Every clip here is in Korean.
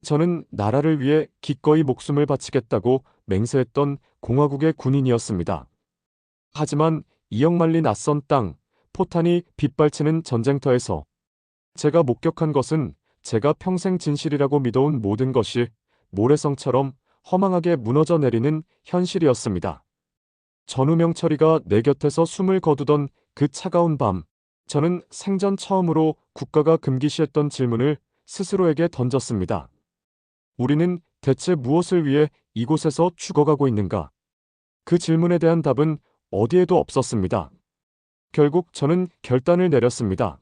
저는 나라를 위해 기꺼이 목숨을 바치겠다고 맹세했던 공화국의 군인이었습니다. 하지만 이역만리 낯선 땅, 포탄이 빗발치는 전쟁터에서 제가 목격한 것은 제가 평생 진실이라고 믿어온 모든 것이 모래성처럼 허망하게 무너져 내리는 현실이었습니다. 전우명철이가 내 곁에서 숨을 거두던 그 차가운 밤, 저는 생전 처음으로 국가가 금기시했던 질문을 스스로에게 던졌습니다. 우리는 대체 무엇을 위해 이곳에서 죽어가고 있는가? 그 질문에 대한 답은 어디에도 없었습니다. 결국 저는 결단을 내렸습니다.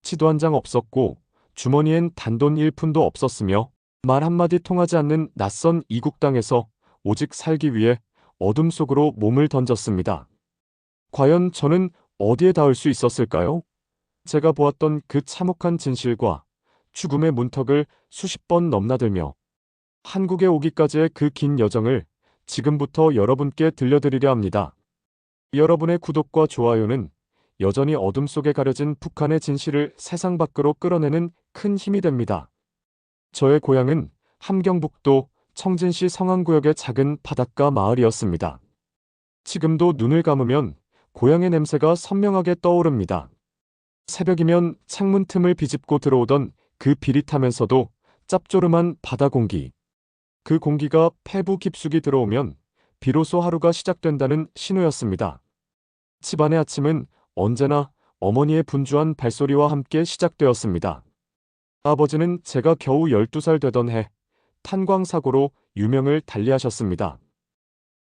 치도 한 장 없었고 주머니엔 단돈 1푼도 없었으며 말 한마디 통하지 않는 낯선 이국 땅에서 오직 살기 위해 어둠 속으로 몸을 던졌습니다. 과연 저는 어디에 닿을 수 있었을까요? 제가 보았던 그 참혹한 진실과 죽음의 문턱을 수십 번 넘나들며 한국에 오기까지의 그 긴 여정을 지금부터 여러분께 들려드리려 합니다. 여러분의 구독과 좋아요는 여전히 어둠 속에 가려진 북한의 진실을 세상 밖으로 끌어내는 큰 힘이 됩니다. 저의 고향은 함경북도 청진시 성안구역의 작은 바닷가 마을이었습니다. 지금도 눈을 감으면 고향의 냄새가 선명하게 떠오릅니다. 새벽이면 창문 틈을 비집고 들어오던 그 비릿하면서도 짭조름한 바다 공기. 그 공기가 폐부 깊숙이 들어오면 비로소 하루가 시작된다는 신호였습니다. 집안의 아침은 언제나 어머니의 분주한 발소리와 함께 시작되었습니다. 아버지는 제가 겨우 12살 되던 해 탄광사고로 유명을 달리하셨습니다.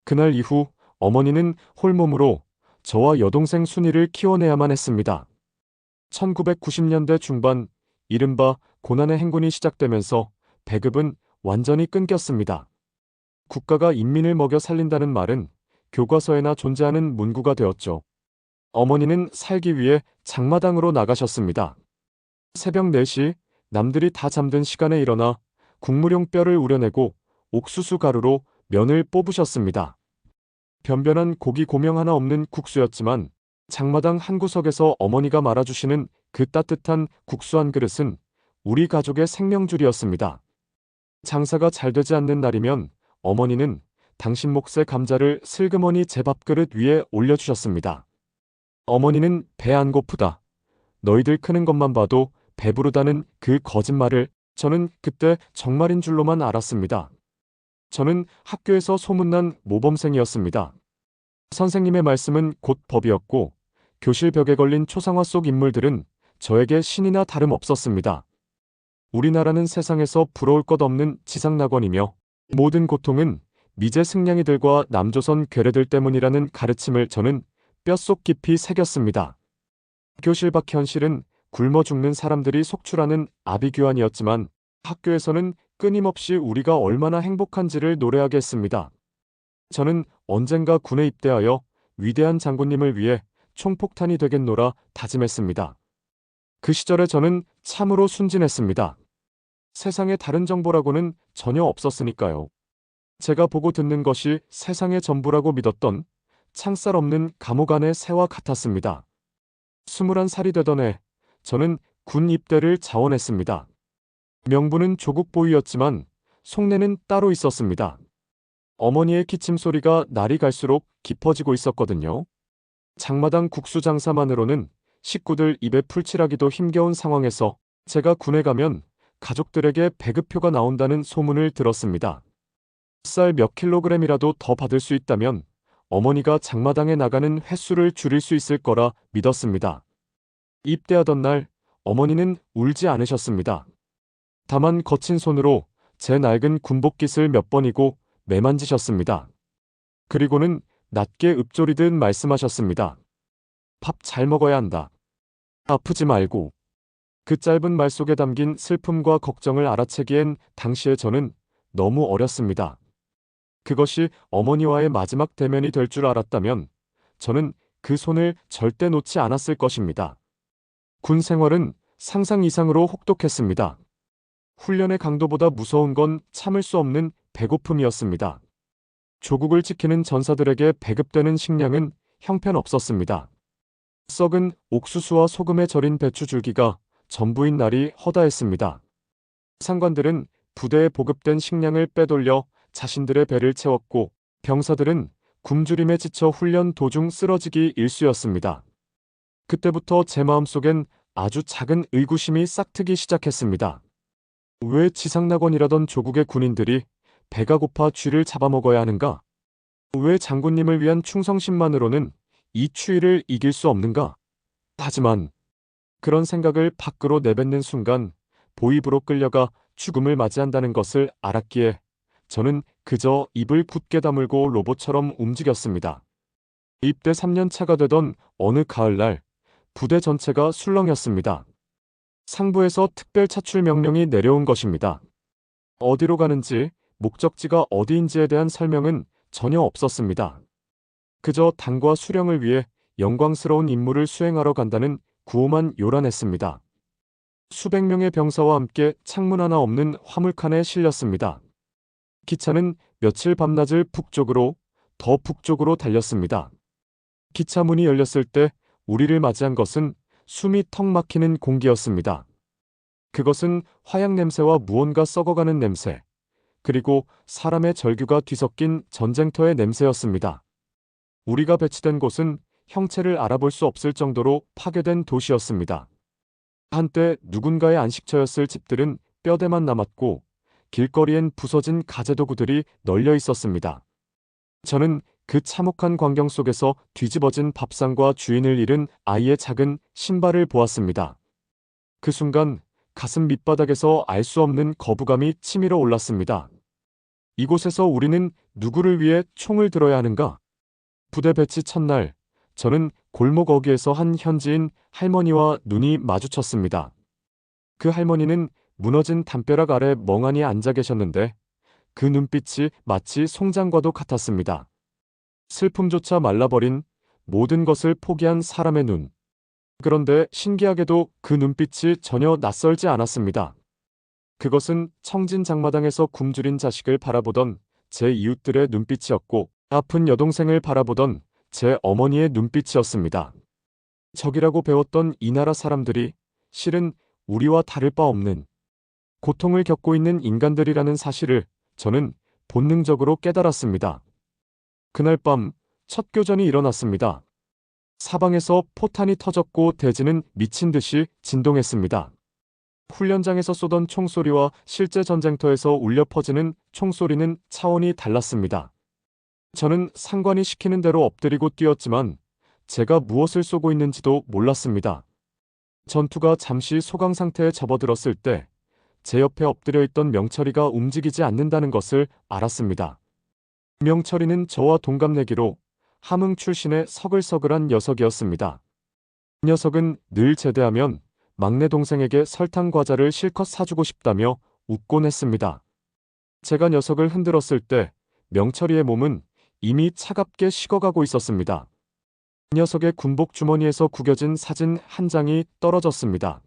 그날 이후 어머니는 홀몸으로 저와 여동생 순이를 키워내야만 했습니다. 1990년대 중반 이른바 고난의 행군이 시작되면서 배급은 완전히 끊겼습니다. 국가가 인민을 먹여 살린다는 말은 교과서에나 존재하는 문구가 되었죠. 어머니는 살기 위해 장마당으로 나가셨습니다. 새벽 4시 남들이 다 잠든 시간에 일어나 국물용 뼈를 우려내고 옥수수 가루로 면을 뽑으셨습니다. 변변한 고기 고명 하나 없는 국수였지만 장마당 한 구석에서 어머니가 말아주시는 그 따뜻한 국수 한 그릇은 우리 가족의 생명줄이었습니다. 장사가 잘 되지 않는 날이면 어머니는 당신 몫의 감자를 슬그머니 제 밥그릇 위에 올려주셨습니다. 어머니는 배 안 고프다. 너희들 크는 것만 봐도 배부르다는 그 거짓말을 저는 그때 정말인 줄로만 알았습니다. 저는 학교에서 소문난 모범생이었습니다. 선생님의 말씀은 곧 법이었고 교실 벽에 걸린 초상화 속 인물들은 저에게 신이나 다름없었습니다. 우리나라는 세상에서 부러울 것 없는 지상낙원이며 모든 고통은 미제 승냥이들과 남조선 괴뢰들 때문이라는 가르침을 저는 뼛속 깊이 새겼습니다. 교실 밖 현실은 굶어 죽는 사람들이 속출하는 아비규환이었지만 학교에서는 끊임없이 우리가 얼마나 행복한지를 노래하게 했습니다. 저는 언젠가 군에 입대하여 위대한 장군님을 위해 총폭탄이 되겠노라 다짐했습니다. 그 시절에 저는 참으로 순진했습니다. 세상에 다른 정보라고는 전혀 없었으니까요. 제가 보고 듣는 것이 세상의 전부라고 믿었던 창살 없는 감옥 안의 새와 같았습니다. 21살이 되던 해 저는 군 입대를 자원했습니다. 명분은 조국 보위였지만 속내는 따로 있었습니다. 어머니의 기침 소리가 날이 갈수록 깊어지고 있었거든요. 장마당 국수 장사만으로는 식구들 입에 풀칠하기도 힘겨운 상황에서 제가 군에 가면 가족들에게 배급표가 나온다는 소문을 들었습니다. 쌀 몇 킬로그램이라도 더 받을 수 있다면 어머니가 장마당에 나가는 횟수를 줄일 수 있을 거라 믿었습니다. 입대하던 날 어머니는 울지 않으셨습니다. 다만 거친 손으로 제 낡은 군복깃을 몇 번이고 매만지셨습니다. 그리고는 낮게 읊조리듯 말씀하셨습니다. 밥 잘 먹어야 한다. 아프지 말고. 그 짧은 말 속에 담긴 슬픔과 걱정을 알아채기엔 당시에 저는 너무 어렸습니다. 그것이 어머니와의 마지막 대면이 될 줄 알았다면 저는 그 손을 절대 놓지 않았을 것입니다. 군 생활은 상상 이상으로 혹독했습니다. 훈련의 강도보다 무서운 건 참을 수 없는 배고픔이었습니다. 조국을 지키는 전사들에게 배급되는 식량은 형편없었습니다. 썩은 옥수수와 소금에 절인 배추 줄기가 전부인 날이 허다했습니다. 상관들은 부대에 보급된 식량을 빼돌려 자신들의 배를 채웠고 병사들은 굶주림에 지쳐 훈련 도중 쓰러지기 일쑤였습니다. 그때부터 제 마음속엔 아주 작은 의구심이 싹트기 시작했습니다. 왜 지상낙원이라던 조국의 군인들이 배가 고파 쥐를 잡아먹어야 하는가? 왜 장군님을 위한 충성심만으로는 이 추위를 이길 수 없는가? 하지만 그런 생각을 밖으로 내뱉는 순간 보입으로 끌려가 죽음을 맞이한다는 것을 알았기에 저는 그저 입을 굳게 다물고 로봇처럼 움직였습니다. 입대 3년 차가 되던 어느 가을날 부대 전체가 술렁였습니다. 상부에서 특별 차출 명령이 내려온 것입니다. 어디로 가는지, 목적지가 어디인지에 대한 설명은 전혀 없었습니다. 그저 당과 수령을 위해 영광스러운 임무를 수행하러 간다는 구호만 요란했습니다. 수백 명의 병사와 함께 창문 하나 없는 화물칸에 실렸습니다. 기차는 며칠 밤낮을 북쪽으로, 더 북쪽으로 달렸습니다. 기차 문이 열렸을 때 우리를 맞이한 것은 숨이 턱 막히는 공기였습니다. 그것은 화약 냄새와 무언가 썩어가는 냄새, 그리고 사람의 절규가 뒤섞인 전쟁터의 냄새였습니다. 우리가 배치된 곳은 형체를 알아볼 수 없을 정도로 파괴된 도시였습니다. 한때 누군가의 안식처였을 집들은 뼈대만 남았고 길거리엔 부서진 가재도구들이 널려 있었습니다. 저는 그 참혹한 광경 속에서 뒤집어진 밥상과 주인을 잃은 아이의 작은 신발을 보았습니다. 그 순간 가슴 밑바닥에서 알 수 없는 거부감이 치밀어 올랐습니다. 이곳에서 우리는 누구를 위해 총을 들어야 하는가? 부대 배치 첫날, 저는 골목 어귀에서 한 현지인 할머니와 눈이 마주쳤습니다. 그 할머니는 무너진 담벼락 아래 멍하니 앉아 계셨는데 그 눈빛이 마치 송장과도 같았습니다. 슬픔조차 말라버린 모든 것을 포기한 사람의 눈. 그런데 신기하게도 그 눈빛이 전혀 낯설지 않았습니다. 그것은 청진 장마당에서 굶주린 자식을 바라보던 제 이웃들의 눈빛이었고 아픈 여동생을 바라보던 제 어머니의 눈빛이었습니다. 적이라고 배웠던 이 나라 사람들이 실은 우리와 다를 바 없는 고통을 겪고 있는 인간들이라는 사실을 저는 본능적으로 깨달았습니다. 그날 밤 첫 교전이 일어났습니다. 사방에서 포탄이 터졌고 대지는 미친 듯이 진동했습니다. 훈련장에서 쏘던 총소리와 실제 전쟁터에서 울려 퍼지는 총소리는 차원이 달랐습니다. 저는 상관이 시키는 대로 엎드리고 뛰었지만 제가 무엇을 쏘고 있는지도 몰랐습니다. 전투가 잠시 소강 상태에 접어들었을 때 제 옆에 엎드려 있던 명철이가 움직이지 않는다는 것을 알았습니다. 명철이는 저와 동갑내기로 함흥 출신의 서글서글한 녀석이었습니다. 이 녀석은 늘 제대하면 막내 동생에게 설탕 과자를 실컷 사주고 싶다며 웃곤 했습니다. 제가 녀석을 흔들었을 때 명철이의 몸은 이미 차갑게 식어가고 있었습니다. 이 녀석의 군복 주머니에서 구겨진 사진 한 장이 떨어졌습니다.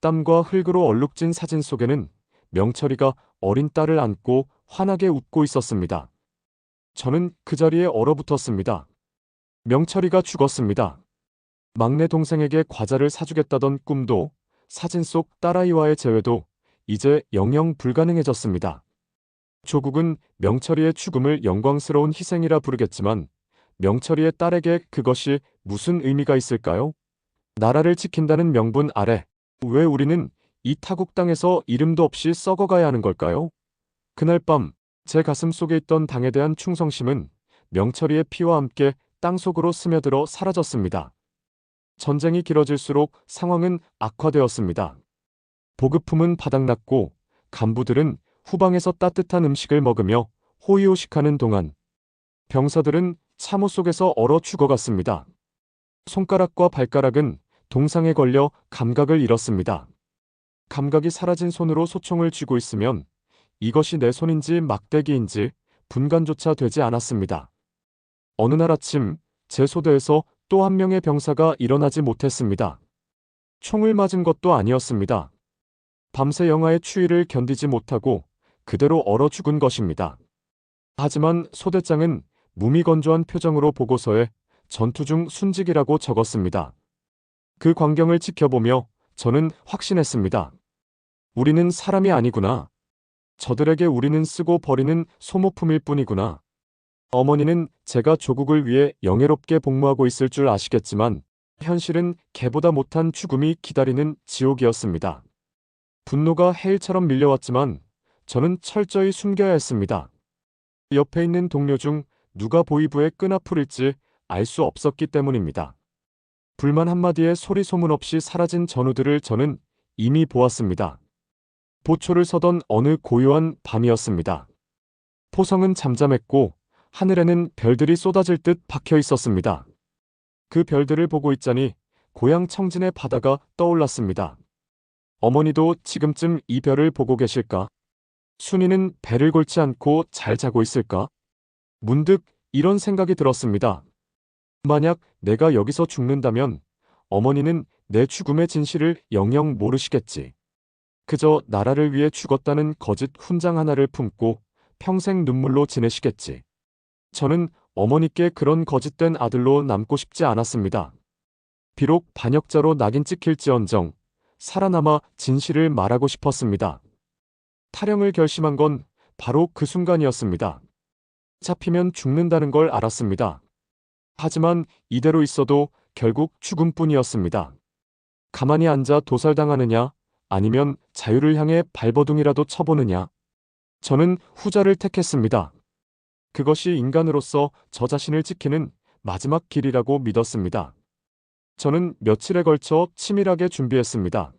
땀과 흙으로 얼룩진 사진 속에는 명철이가 어린 딸을 안고 환하게 웃고 있었습니다. 저는 그 자리에 얼어붙었습니다. 명철이가 죽었습니다. 막내 동생에게 과자를 사주겠다던 꿈도 사진 속 딸아이와의 재회도 이제 영영 불가능해졌습니다. 조국은 명철이의 죽음을 영광스러운 희생이라 부르겠지만 명철이의 딸에게 그것이 무슨 의미가 있을까요? 나라를 지킨다는 명분 아래 왜 우리는 이 타국 땅에서 이름도 없이 썩어가야 하는 걸까요? 그날 밤 제 가슴 속에 있던 당에 대한 충성심은 명철이의 피와 함께 땅속으로 스며들어 사라졌습니다. 전쟁이 길어질수록 상황은 악화되었습니다. 보급품은 바닥났고 간부들은 후방에서 따뜻한 음식을 먹으며 호의호식하는 동안 병사들은 참호 속에서 얼어 죽어갔습니다. 손가락과 발가락은 동상에 걸려 감각을 잃었습니다. 감각이 사라진 손으로 소총을 쥐고 있으면 이것이 내 손인지 막대기인지 분간조차 되지 않았습니다. 어느 날 아침 제 소대에서 또 한 명의 병사가 일어나지 못했습니다. 총을 맞은 것도 아니었습니다. 밤새 영하의 추위를 견디지 못하고 그대로 얼어 죽은 것입니다. 하지만 소대장은 무미건조한 표정으로 보고서에 전투 중 순직이라고 적었습니다. 그 광경을 지켜보며 저는 확신했습니다. 우리는 사람이 아니구나. 저들에게 우리는 쓰고 버리는 소모품일 뿐이구나. 어머니는 제가 조국을 위해 영예롭게 복무하고 있을 줄 아시겠지만 현실은 개보다 못한 죽음이 기다리는 지옥이었습니다. 분노가 해일처럼 밀려왔지만 저는 철저히 숨겨야 했습니다. 옆에 있는 동료 중 누가 보위부의 끈앞풀일지 알 수 없었기 때문입니다. 불만 한마디에 소리 소문 없이 사라진 전우들을 저는 이미 보았습니다. 보초를 서던 어느 고요한 밤이었습니다. 포성은 잠잠했고 하늘에는 별들이 쏟아질 듯 박혀 있었습니다. 그 별들을 보고 있자니 고향 청진의 바다가 떠올랐습니다. 어머니도 지금쯤 이 별을 보고 계실까? 순이는 배를 골지 않고 잘 자고 있을까? 문득 이런 생각이 들었습니다. 만약 내가 여기서 죽는다면 어머니는 내 죽음의 진실을 영영 모르시겠지. 그저 나라를 위해 죽었다는 거짓 훈장 하나를 품고 평생 눈물로 지내시겠지. 저는 어머니께 그런 거짓된 아들로 남고 싶지 않았습니다. 비록 반역자로 낙인 찍힐지언정 살아남아 진실을 말하고 싶었습니다. 탈영을 결심한 건 바로 그 순간이었습니다. 잡히면 죽는다는 걸 알았습니다. 하지만 이대로 있어도 결국 죽음뿐이었습니다. 가만히 앉아 도살당하느냐 아니면 자유를 향해 발버둥이라도 쳐보느냐. 저는 후자를 택했습니다. 그것이 인간으로서 저 자신을 지키는 마지막 길이라고 믿었습니다. 저는 며칠에 걸쳐 치밀하게 준비했습니다.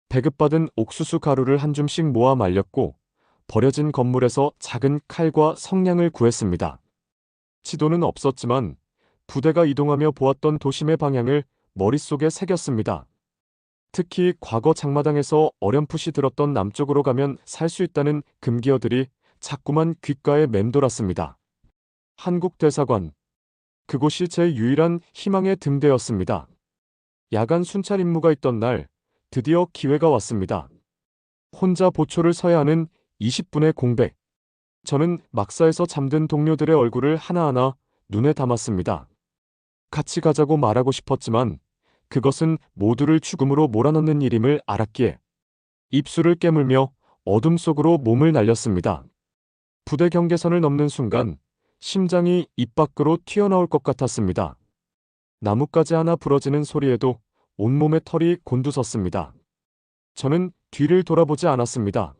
배급받은 옥수수 가루를 한 줌씩 모아 말렸고 버려진 건물에서 작은 칼과 성냥을 구했습니다. 지도는 없었지만 부대가 이동하며 보았던 도심의 방향을 머릿속에 새겼습니다. 특히 과거 장마당에서 어렴풋이 들었던 남쪽으로 가면 살 수 있다는 금기어들이 자꾸만 귓가에 맴돌았습니다. 한국대사관. 그곳이 제 유일한 희망의 등대였습니다. 야간 순찰 임무가 있던 날 드디어 기회가 왔습니다. 혼자 보초를 서야 하는 20분의 공백. 저는 막사에서 잠든 동료들의 얼굴을 하나하나 눈에 담았습니다. 같이 가자고 말하고 싶었지만 그것은 모두를 죽음으로 몰아넣는 일임을 알았기에 입술을 깨물며 어둠 속으로 몸을 날렸습니다. 부대 경계선을 넘는 순간 심장이 입 밖으로 튀어나올 것 같았습니다. 나뭇가지 하나 부러지는 소리에도 온몸의 털이 곤두섰습니다. 저는 뒤를 돌아보지 않았습니다.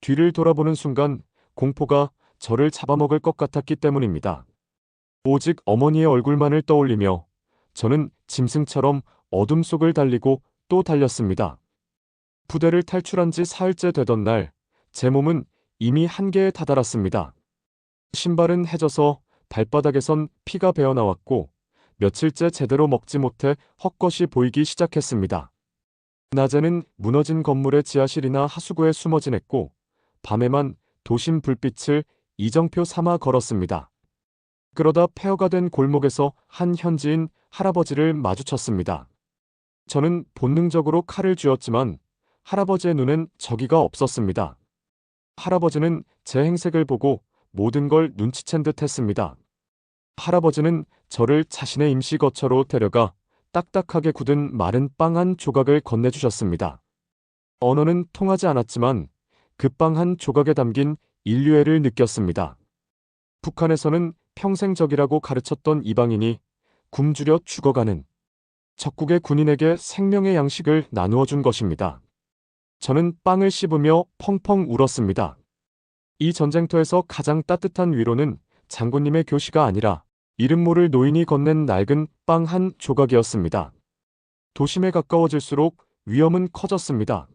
뒤를 돌아보는 순간 공포가 저를 잡아먹을 것 같았기 때문입니다. 오직 어머니의 얼굴만을 떠올리며 저는 짐승처럼 어둠 속을 달리고 또 달렸습니다. 부대를 탈출한 지 사흘째 되던 날, 제 몸은 이미 한계에 다다랐습니다. 신발은 해져서 발바닥에선 피가 배어나왔고 며칠째 제대로 먹지 못해 헛것이 보이기 시작했습니다. 낮에는 무너진 건물의 지하실이나 하수구에 숨어 지냈고 밤에만 도심 불빛을 이정표 삼아 걸었습니다. 그러다 폐허가 된 골목에서 한 현지인 할아버지를 마주쳤습니다. 저는 본능적으로 칼을 쥐었지만 할아버지의 눈엔 저기가 없었습니다. 할아버지는 제 행색을 보고 모든 걸 눈치챈 듯 했습니다. 할아버지는 저를 자신의 임시 거처로 데려가 딱딱하게 굳은 마른 빵 한 조각을 건네주셨습니다. 언어는 통하지 않았지만 그 빵 한 조각에 담긴 인류애를 느꼈습니다. 북한에서는 평생 적이라고 가르쳤던 이방인이 굶주려 죽어가는 적국의 군인에게 생명의 양식을 나누어 준 것입니다. 저는 빵을 씹으며 펑펑 울었습니다. 이 전쟁터에서 가장 따뜻한 위로는 장군님의 교시가 아니라 이름 모를 노인이 건넨 낡은 빵 한 조각이었습니다. 도심에 가까워질수록 위험은 커졌습니다.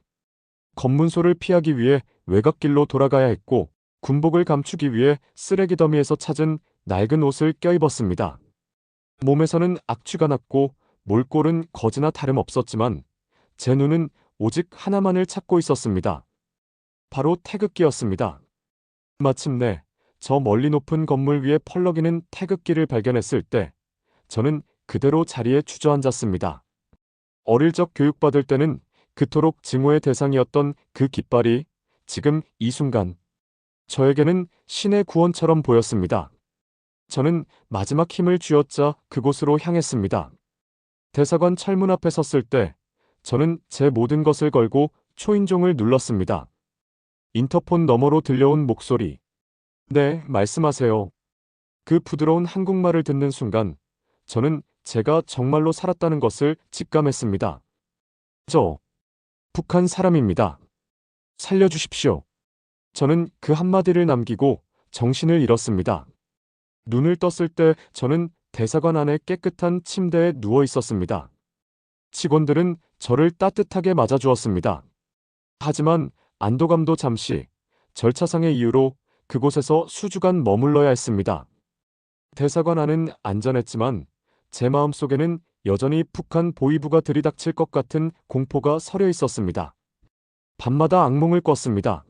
검문소를 피하기 위해 외곽길로 돌아가야 했고 군복을 감추기 위해 쓰레기 더미에서 찾은 낡은 옷을 껴입었습니다. 몸에서는 악취가 났고 몰골은 거지나 다름없었지만 제 눈은 오직 하나만을 찾고 있었습니다. 바로 태극기였습니다. 마침내 저 멀리 높은 건물 위에 펄럭이는 태극기를 발견했을 때 저는 그대로 자리에 주저앉았습니다. 어릴 적 교육받을 때는 그토록 증오의 대상이었던 그 깃발이 지금 이 순간 저에게는 신의 구원처럼 보였습니다. 저는 마지막 힘을 쥐어짜 그곳으로 향했습니다. 대사관 철문 앞에 섰을 때 저는 제 모든 것을 걸고 초인종을 눌렀습니다. 인터폰 너머로 들려온 목소리. 네, 말씀하세요. 그 부드러운 한국말을 듣는 순간 저는 제가 정말로 살았다는 것을 직감했습니다. 저, 북한 사람입니다. 살려주십시오. 저는 그 한마디를 남기고 정신을 잃었습니다. 눈을 떴을 때 저는 대사관 안의 깨끗한 침대에 누워 있었습니다. 직원들은 저를 따뜻하게 맞아주었습니다. 하지만 안도감도 잠시, 절차상의 이유로 그곳에서 수주간 머물러야 했습니다. 대사관 안은 안전했지만 제 마음속에는 여전히 북한 보위부가 들이닥칠 것 같은 공포가 서려 있었습니다. 밤마다 악몽을 꿨습니다.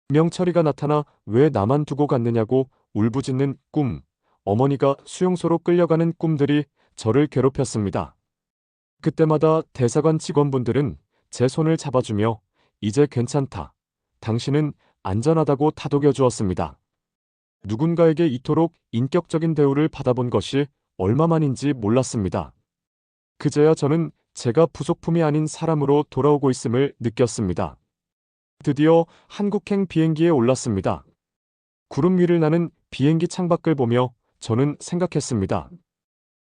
명철이가 나타나 왜 나만 두고 갔느냐고 울부짖는 꿈, 어머니가 수용소로 끌려가는 꿈들이 저를 괴롭혔습니다. 그때마다 대사관 직원분들은 제 손을 잡아주며 이제 괜찮다. 당신은 안전하다고 다독여 주었습니다. 누군가에게 이토록 인격적인 대우를 받아본 것이 얼마만인지 몰랐습니다. 그제야 저는 제가 부속품이 아닌 사람으로 돌아오고 있음을 느꼈습니다. 드디어 한국행 비행기에 올랐습니다. 구름 위를 나는 비행기 창밖을 보며 저는 생각했습니다.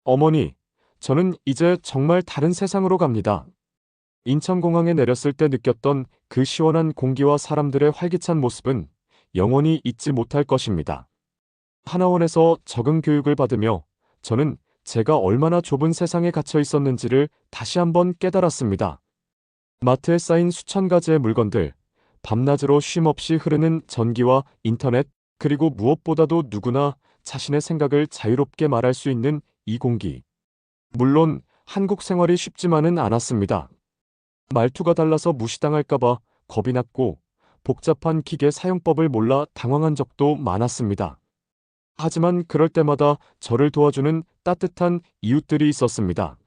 어머니, 저는 이제 정말 다른 세상으로 갑니다. 인천공항에 내렸을 때 느꼈던 그 시원한 공기와 사람들의 활기찬 모습은 영원히 잊지 못할 것입니다. 하나원에서 적응 교육을 받으며 저는 제가 얼마나 좁은 세상에 갇혀 있었는지를 다시 한번 깨달았습니다. 마트에 쌓인 수천 가지의 물건들, 밤낮으로 쉼없이 흐르는 전기와 인터넷, 그리고 무엇보다도 누구나 자신의 생각을 자유롭게 말할 수 있는 이 공기. 물론 한국 생활이 쉽지만은 않았습니다. 말투가 달라서 무시당할까봐 겁이 났고 복잡한 기계 사용법을 몰라 당황한 적도 많았습니다. 하지만 그럴 때마다 저를 도와주는 따뜻한 이웃들이 있었습니다.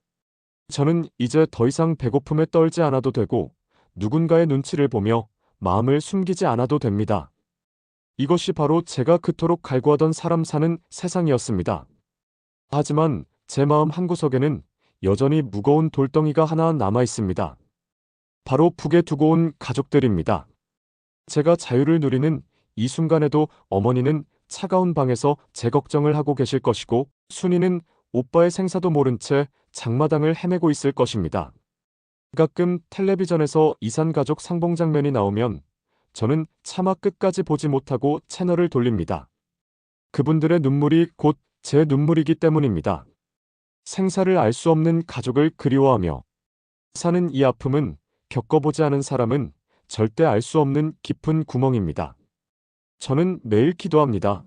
저는 이제 더 이상 배고픔에 떨지 않아도 되고 누군가의 눈치를 보며 마음을 숨기지 않아도 됩니다. 이것이 바로 제가 그토록 갈구하던 사람 사는 세상이었습니다. 하지만 제 마음 한구석에는 여전히 무거운 돌덩이가 하나 남아 있습니다. 바로 북에 두고 온 가족들입니다. 제가 자유를 누리는 이 순간에도 어머니는 차가운 방에서 제 걱정을 하고 계실 것이고 순이는 오빠의 생사도 모른 채 장마당을 헤매고 있을 것입니다. 가끔 텔레비전에서 이산가족 상봉 장면이 나오면 저는 차마 끝까지 보지 못하고 채널을 돌립니다. 그분들의 눈물이 곧 제 눈물이기 때문입니다. 생사를 알 수 없는 가족을 그리워하며 사는 이 아픔은 겪어보지 않은 사람은 절대 알 수 없는 깊은 구멍입니다. 저는 매일 기도합니다.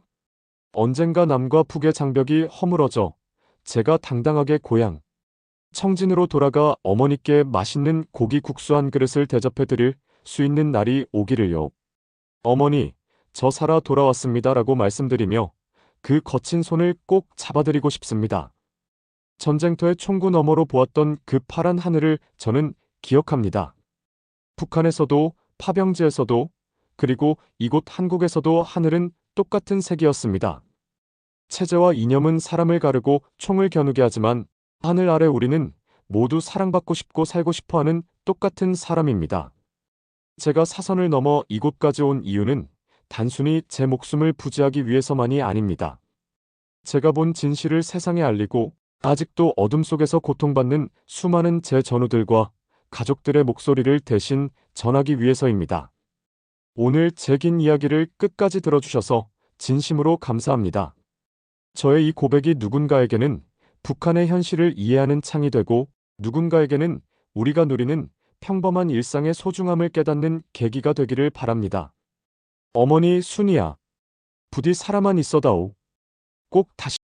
언젠가 남과 북의 장벽이 허물어져 제가 당당하게 고향, 청진으로 돌아가 어머니께 맛있는 고기 국수 한 그릇을 대접해 드릴 수 있는 날이 오기를요. 어머니, 저 살아 돌아왔습니다 라고 말씀드리며 그 거친 손을 꼭 잡아드리고 싶습니다. 전쟁터의 총구 너머로 보았던 그 파란 하늘을 저는 기억합니다. 북한에서도 파병지에서도 그리고 이곳 한국에서도 하늘은 똑같은 색이었습니다. 체제와 이념은 사람을 가르고 총을 겨누게 하지만 하늘 아래 우리는 모두 사랑받고 싶고 살고 싶어하는 똑같은 사람입니다. 제가 사선을 넘어 이곳까지 온 이유는 단순히 제 목숨을 부지하기 위해서만이 아닙니다. 제가 본 진실을 세상에 알리고 아직도 어둠 속에서 고통받는 수많은 제 전우들과 가족들의 목소리를 대신 전하기 위해서입니다. 오늘 제 긴 이야기를 끝까지 들어주셔서 진심으로 감사합니다. 저의 이 고백이 누군가에게는 북한의 현실을 이해하는 창이 되고 누군가에게는 우리가 누리는 평범한 일상의 소중함을 깨닫는 계기가 되기를 바랍니다. 어머니 순이야. 부디 살아만 있어다오. 꼭 다시